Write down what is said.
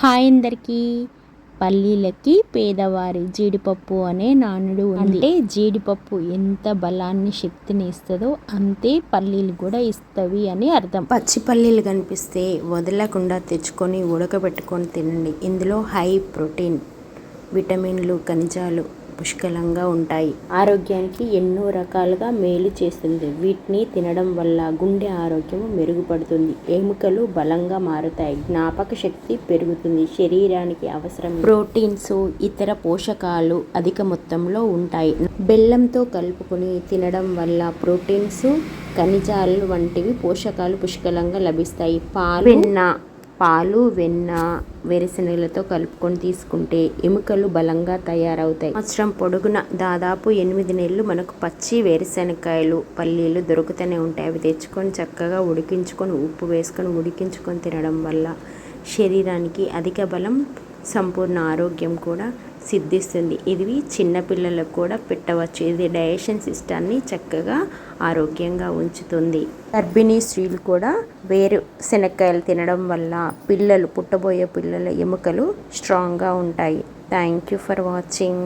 Hi అందరికీ. పల్లీలకి పేదవారి జీడిపప్పు అనే నానుడు ఉంది. అంటే జీడిపప్పు ఎంత బలాన్ని శక్తిని ఇస్తుందో అంతే పల్లీలు కూడా ఇస్తవి అని అర్థం. పచ్చి పల్లీలు కనిపిస్తే వదలకుండా తెచ్చుకొని ఉడకబెట్టుకొని తినండి. ఇందులో హై ప్రోటీన్, విటమిన్లు, ఖనిజాలు పుష్కలంగా ఉంటాయి. ఆరోగ్యానికి ఎన్నో రకాలుగా మేలు చేస్తుంది. వీటిని తినడం వల్ల గుండె ఆరోగ్యం మెరుగుపడుతుంది, ఎముకలు బలంగా మారుతాయి, జ్ఞాపక శక్తి పెరుగుతుంది, శరీరానికి అవసరం ప్రోటీన్స్, ఇతర పోషకాలు అధిక మొత్తంలో ఉంటాయి. బెల్లంతో కలుపుకొని తినడం వల్ల ప్రోటీన్స్, ఖనిజాలు వంటివి పోషకాలు పుష్కలంగా లభిస్తాయి. పాలు, వెన్న, వేరుశెనగలతో కలుపుకొని తీసుకుంటే ఎముకలు బలంగా తయారవుతాయి. సంవత్సరం పొడుగున దాదాపు 8 నెలలు మనకు పచ్చి వేరుశెనగకాయలు, పల్లీలు దొరుకుతూనే ఉంటాయి. అవి తెచ్చుకొని చక్కగా ఉడికించుకొని ఉప్పు వేసుకొని ఉడికించుకొని తినడం వల్ల శరీరానికి అధిక బలం, సంపూర్ణ ఆరోగ్యం కూడా సిద్ధిస్తుంది. ఇది చిన్నపిల్లలకు కూడా పెట్టవచ్చు. ఇది డైజెషన్ సిస్టాన్ని చక్కగా ఆరోగ్యంగా ఉంచుతుంది. గర్భిణీ స్త్రీలు కూడా వేరుశెనగకాయలు తినడం వల్ల పుట్టబోయే పిల్లల ఎముకలు స్ట్రాంగ్గా ఉంటాయి. Thank you for watching.